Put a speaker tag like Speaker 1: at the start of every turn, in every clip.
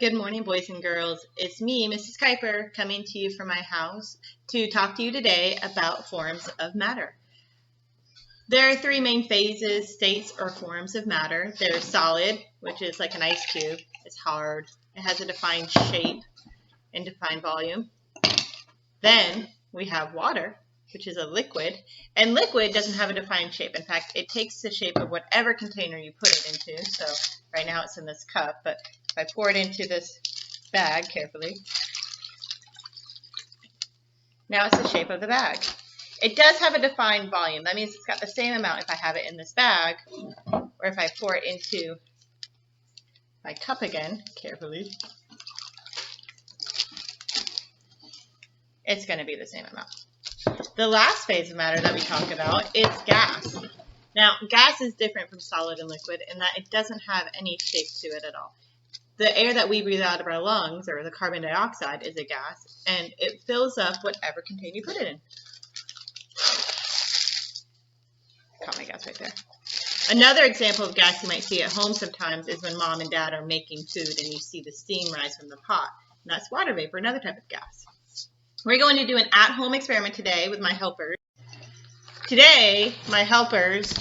Speaker 1: Good morning, boys and girls. It's me, Mrs. Kuiper, coming to you from my house to talk to you today about forms of matter. There are three main phases, states, or forms of matter. There's solid, which is like an ice cube. It's hard. It has a defined shape and defined volume. Then we have water, which is a liquid. And liquid doesn't have a defined shape. In fact, it takes the shape of whatever container you put it into. So right now it's in this cup, but if I pour it into this bag carefully, now it's the shape of the bag. It does have a defined volume. That means it's got the same amount if I have it in this bag or if I pour it into my cup again, carefully, it's going to be the same amount. The last phase of matter that we talk about is gas. Now, gas is different from solid and liquid in that it doesn't have any shape to it at all. The air that we breathe out of our lungs, or the carbon dioxide, is a gas, and it fills up whatever container you put it in. Got my gas right there. Another example of gas you might see at home sometimes is when mom and dad are making food and you see the steam rise from the pot. And that's water vapor, another type of gas. We're going to do an at-home experiment today with my helpers. Today, my helpers,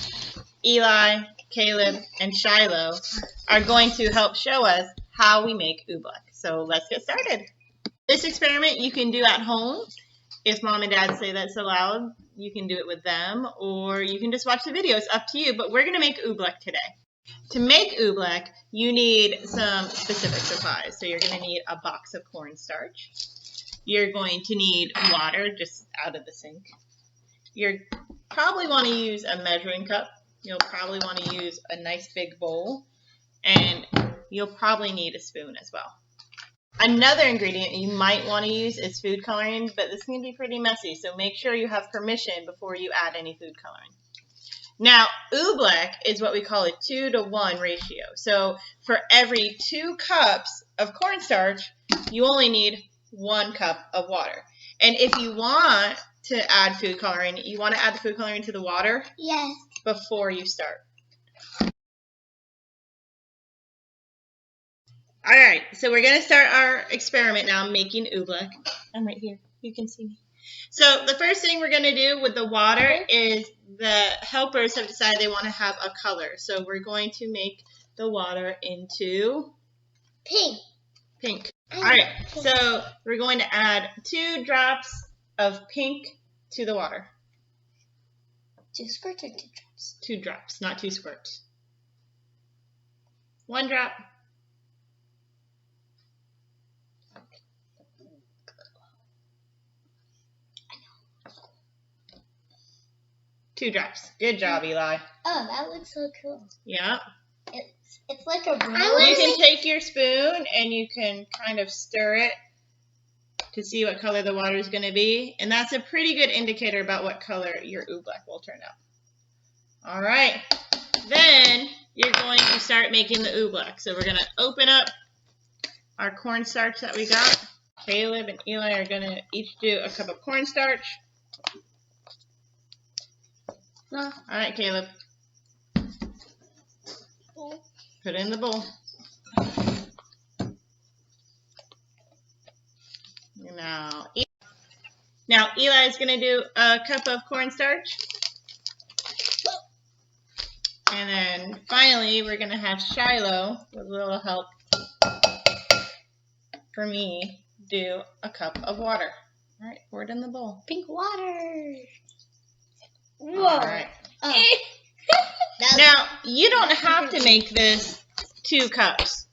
Speaker 1: Eli, Caleb, and Shiloh, are going to help show us how we make OOBLECK. So let's get started. This experiment you can do at home. If mom and dad say that's allowed, you can do it with them, or you can just watch the video. It's up to you, but we're going to make OOBLECK today. To make OOBLECK, you need some specific supplies. So you're going to need a box of cornstarch. You're going to need water just out of the sink. You'll probably want to use a measuring cup. You'll probably want to use a nice big bowl, and you'll probably need a spoon as well. Another ingredient you might want to use is food coloring, but this can be pretty messy, so make sure you have permission before you add any food coloring. Now, OOBLECK is what we call a 2-to-1 ratio. So for every 2 cups of cornstarch, you only need 1 cup of water. And if you want to add food coloring, you want to add the food coloring to the water?
Speaker 2: Yes.
Speaker 1: Before you start. All right, so we're going to start our experiment now making OOBLECK. I'm right here. You can see me. So the first thing we're going to do with the water is the helpers have decided they want to have a color. So we're going to make the water into pink. All right, so we're going to add 2 drops of pink to the water.
Speaker 2: 2 squirts or 2 drops?
Speaker 1: 2 drops, not 2 squirts. 1 drop. 2 drops. Good job, Eli.
Speaker 2: Oh, that looks so cool.
Speaker 1: Yeah.
Speaker 2: It's like a roll.
Speaker 1: You can take your spoon and you can kind of stir it to see what color the water is going to be. And that's a pretty good indicator about what color your OOBLECK will turn out. All right. Then you're going to start making the OOBLECK. So we're going to open up our cornstarch that we got. Caleb and Eli are going to each do a cup of cornstarch.
Speaker 2: No.
Speaker 1: All right, Caleb. Put it in the bowl. Now Eli is going to do a cup of cornstarch. And then finally, we're going to have Shiloh, with a little help for me, do a cup of water. All right, pour it in the bowl.
Speaker 2: Pink water.
Speaker 1: Whoa. All right.
Speaker 2: Oh.
Speaker 1: Now, you don't have to make this 2 cups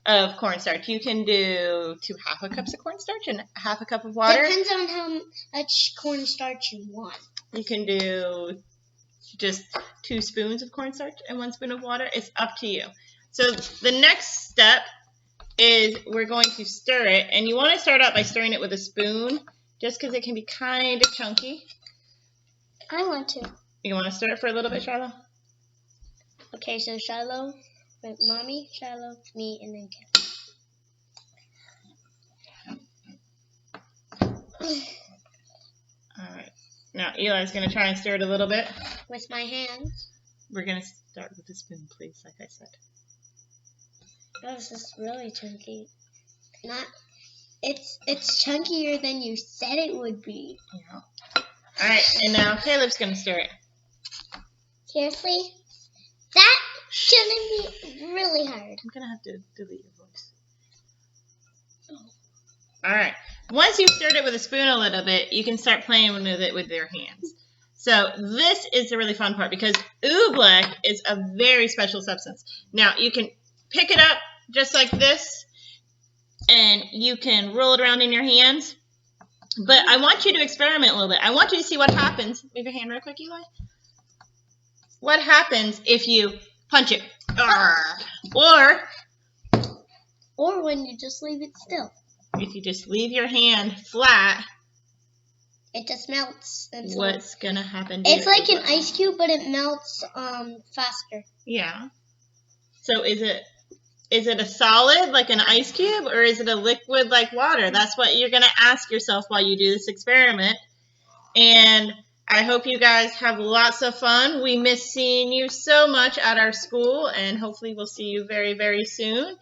Speaker 1: of cornstarch. You can do 2 half a cups of cornstarch and half a cup of water.
Speaker 2: Depends on how much cornstarch you want.
Speaker 1: You can do just 2 spoons of cornstarch and 1 spoon of water. It's up to you. So the next step is we're going to stir it. And you want to start out by stirring it with a spoon just because it can be kind of chunky.
Speaker 2: I want to.
Speaker 1: You want to stir it for a little bit, Shiloh?
Speaker 2: Okay, so Shiloh, with Mommy, Shiloh, me, and then Caleb.
Speaker 1: All right. Now Eli's going to try and stir it a little bit.
Speaker 2: With my hands.
Speaker 1: We're going to start with a spoon, please, like I said.
Speaker 2: Oh, this is really chunky. Not. It's chunkier than you said it would be.
Speaker 1: Yeah. All right, and now Caleb's gonna stir it.
Speaker 2: Seriously? That shouldn't be really hard.
Speaker 1: I'm gonna have to delete your voice. All right. Once you've stirred it with a spoon a little bit, you can start playing with it with your hands. So this is the really fun part because oobleck is a very special substance. Now you can pick it up just like this, and you can roll it around in your hands. But I want you to experiment a little bit. I want you to see what happens. Move your hand real quick, Eli. What happens if you punch it?
Speaker 2: Or when you just leave it still.
Speaker 1: If you just leave your hand flat,
Speaker 2: it just melts.
Speaker 1: What's going to happen to
Speaker 2: It's like an ice cube, but it melts faster.
Speaker 1: Yeah. So is it a solid like an ice cube, or is it a liquid like water? That's what you're going to ask yourself while you do this experiment. And I hope you guys have lots of fun. We miss seeing you so much at our school, and hopefully we'll see you very, very soon.